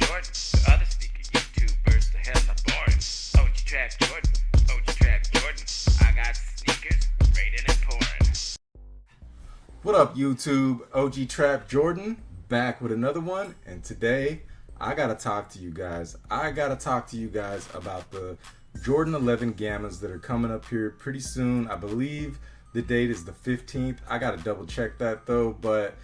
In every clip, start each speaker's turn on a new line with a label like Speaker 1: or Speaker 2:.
Speaker 1: Jordan. Other sneaker YouTubers, the hell are born. OG Trap Jordan, OG Trap Jordan. I got sneakers, raining and pouring.
Speaker 2: What up, YouTube? OG Trap Jordan back with another one, and today I gotta talk to you guys. About the Jordan 11 Gammas that are coming up here pretty soon. I believe the date is the 15th. I gotta double check that though, but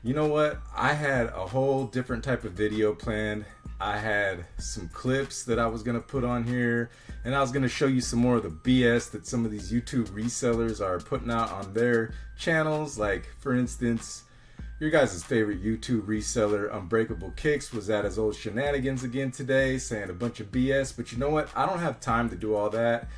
Speaker 2: you know what? I had a whole different type of video planned. I had some clips that I was gonna put on here, and I was gonna show you some more of the BS that some of these YouTube resellers are putting out on their channels. Like, for instance, your guys' favorite YouTube reseller, Unbreakable Kicks, was at his old shenanigans again today, saying a bunch of BS. But you know what? I don't have time to do all that.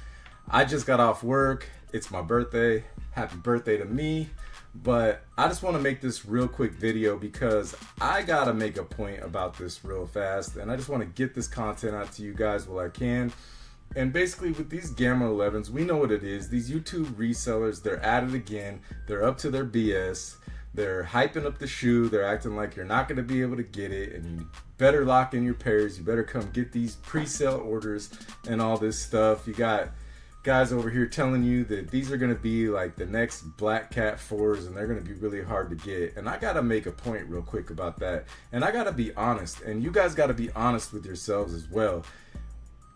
Speaker 2: I just got off work. It's my birthday. Happy birthday to me. But I just want to make this real quick video because I gotta make a point about this real fast, and I just want to get this content out to you guys while I can. And basically with these Gamma 11s, we know what it is. These YouTube resellers, they're at it again. They're up to their BS. They're hyping up the shoe. They're acting like you're not going to be able to get it, and you better lock in your pairs. You better come get these pre-sale orders and all this stuff. You got guys over here telling you that these are going to be like the next Black Cat 4s, and they're going to be really hard to get. And I got to make a point real quick about that. And I got to be honest, and you guys got to be honest with yourselves as well.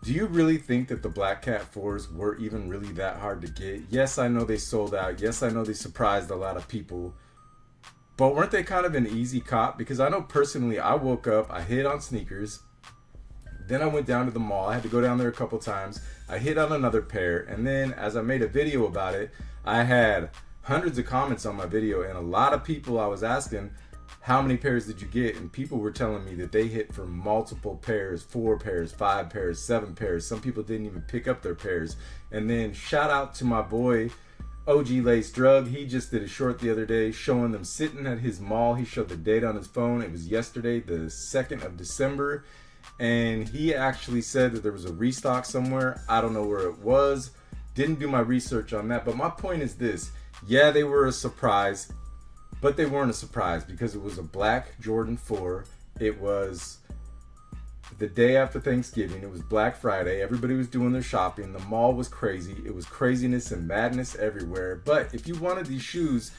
Speaker 2: Do you really think that the Black Cat 4s were even really that hard to get? Yes, I know they sold out. Yes, I know they surprised a lot of people. But weren't they kind of an easy cop? Because I know personally, I woke up, I hit on sneakers, then I went down to the mall. I had to go down there a couple times. I hit on another pair, and then as I made a video about it, I had hundreds of comments on my video, and a lot of people I was asking, how many pairs did you get? And people were telling me that they hit for multiple pairs, 4 pairs, 5 pairs, 7 pairs. Some people didn't even pick up their pairs. And then shout out to my boy, OG Lace Drug. He just did a short the other day showing them sitting at his mall. He showed the date on his phone. It was yesterday, the 2nd of December. And he actually said that there was a restock somewhere. I don't know where it was. Didn't do my research on that. But my point is this. Yeah, they were a surprise. But they weren't a surprise because it was a black Jordan 4. It was the day after Thanksgiving. It was Black Friday. Everybody was doing their shopping. The mall was crazy. It was craziness and madness everywhere. But if you wanted these shoes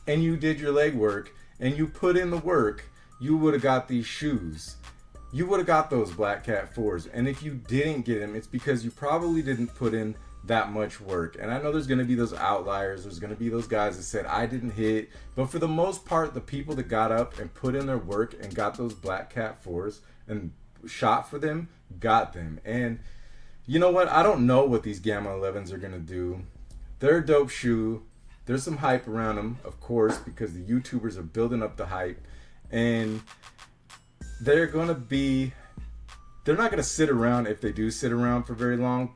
Speaker 2: and you did your legwork and you put in the work, you would have got these shoes. You would have got those Black Cat 4s. And if you didn't get them, it's because you probably didn't put in that much work. And I know there's going to be those outliers. There's going to be those guys that said, I didn't hit. But for the most part, the people that got up and put in their work and got those Black Cat 4s and shot for them, got them. And you know what? I don't know what these Gamma 11s are going to do. They're a dope shoe. There's some hype around them, of course, because the YouTubers are building up the hype. And they're not going to sit around if they do sit around for very long.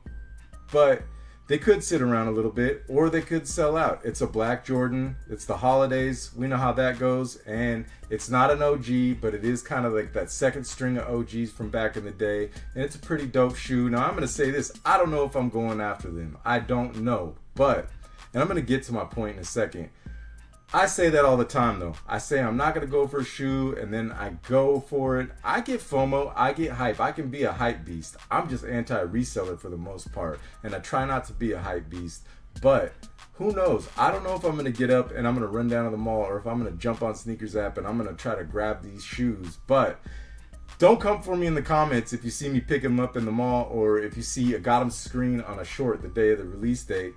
Speaker 2: But they could sit around a little bit, or they could sell out. It's a black Jordan. It's the holidays. We know how that goes. And it's not an OG, but it is kind of like that second string of OGs from back in the day. And it's a pretty dope shoe. Now, I'm going to say this. I don't know if I'm going after them. I don't know. But, and I'm going to get to my point in a second. I say that all the time, though. I say I'm not going to go for a shoe, and then I go for it. I get FOMO. I get hype. I can be a hype beast. I'm just anti-reseller for the most part, and I try not to be a hype beast. But who knows? I don't know if I'm going to get up and I'm going to run down to the mall, or if I'm going to jump on Sneakers app and I'm going to try to grab these shoes. But don't come for me in the comments if you see me pick them up in the mall, or if you see a got 'em screen on a short the day of the release date.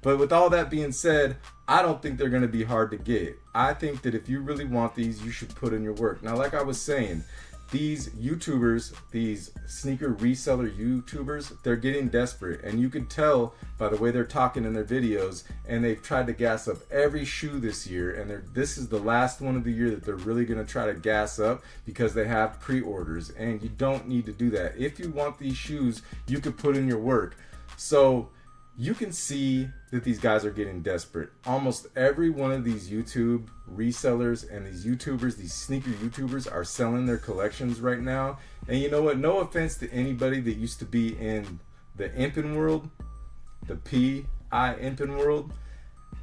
Speaker 2: But with all that being said, I don't think they're going to be hard to get. I think that if you really want these, you should put in your work. Now, like I was saying, these YouTubers, these sneaker reseller YouTubers, they're getting desperate. And you can tell by the way they're talking in their videos. And they've tried to gas up every shoe this year. And this is the last one of the year that they're really going to try to gas up because they have pre-orders. And you don't need to do that. If you want these shoes, you could put in your work. So you can see that these guys are getting desperate. Almost every one of these YouTube resellers and these YouTubers, these sneaker YouTubers, are selling their collections right now. And you know what? No offense to anybody that used to be in the imping world, the P.I. imping world,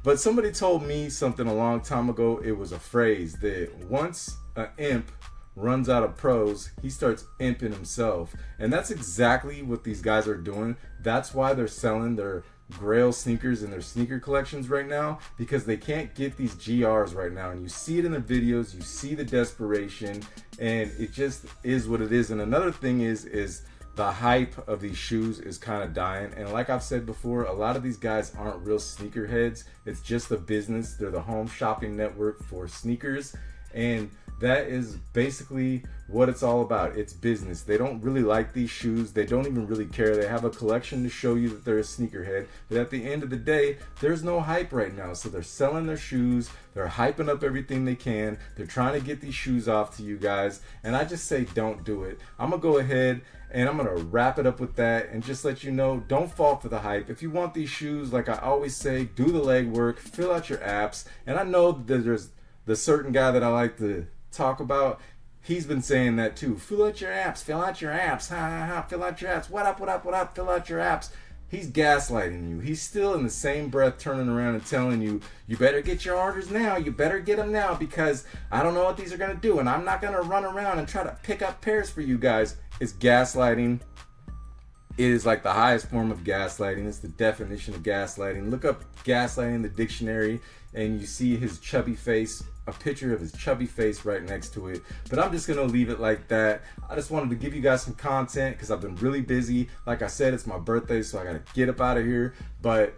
Speaker 2: but somebody told me something a long time ago. It was a phrase that once an imp runs out of pros, he starts imping himself. And that's exactly what these guys are doing. That's why they're selling their Grail sneakers in their sneaker collections right now, because they can't get these GRs right now. And you see it in their videos, you see the desperation, and it just is what it is. And another thing is the hype of these shoes is kind of dying. And like I've said before, a lot of these guys aren't real sneakerheads. It's just a business. They're the home shopping network for sneakers. And that is basically what it's all about. It's business. They don't really like these shoes. They don't even really care. They have a collection to show you that they're a sneakerhead. But at the end of the day, there's no hype right now. So they're selling their shoes. They're hyping up everything they can. They're trying to get these shoes off to you guys. And I just say don't do it. I'm going to go ahead and I'm going to wrap it up with that and just let you know, don't fall for the hype. If you want these shoes, like I always say, do the legwork, fill out your apps. And I know that there's the certain guy that I like to talk about, he's been saying that too. Fill out your apps, fill out your apps, ha ha ha, fill out your apps, what up, fill out your apps. He's gaslighting you. He's still in the same breath turning around and telling you, you better get your orders now, you better get them now, because I don't know what these are going to do, and I'm not going to run around and try to pick up pairs for you guys. It's gaslighting. It is like the highest form of gaslighting. It's the definition of gaslighting. Look up gaslighting in the dictionary and you see his chubby face, a picture of his chubby face right next to it. But I'm just gonna leave it like that. I just wanted to give you guys some content because I've been really busy. Like I said, it's my birthday, so I gotta get up out of here. But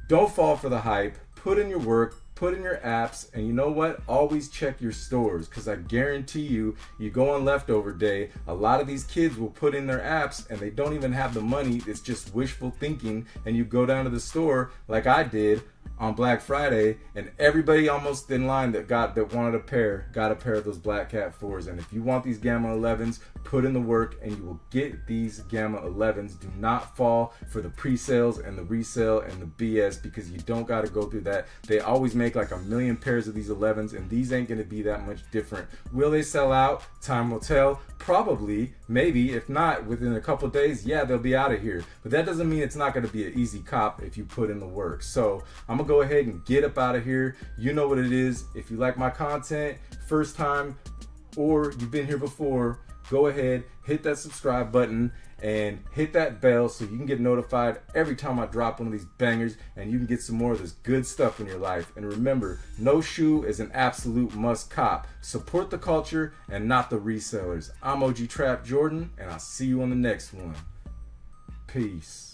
Speaker 2: don't fall for the hype. Put in your work, put in your apps, and you know what? Always check your stores, because I guarantee you, you go on leftover day, a lot of these kids will put in their apps and they don't even have the money. It's just wishful thinking, and you go down to the store like I did on Black Friday, and everybody almost in line that wanted a pair got a pair of those Black Cat 4s. And if you want these Gamma 11s, put in the work and you will get these Gamma 11s. Do not fall for the pre-sales and the resale and the BS, because you don't got to go through that. They always make like a million pairs of these 11s, and these ain't going to be that much different. Will they sell out? Time will tell. Probably, maybe. If not, within a couple days, yeah, they'll be out of here. But that doesn't mean it's not going to be an easy cop if you put in the work. So I'm going to go ahead and get up out of here. You know what it is. If you like my content, first time, or you've been here before, go ahead, hit that subscribe button and hit that bell so you can get notified every time I drop one of these bangers, and you can get some more of this good stuff in your life. And remember, no shoe is an absolute must cop. Support the culture and not the resellers. I'm OG Trap Jordan, and I'll see you on the next one. Peace.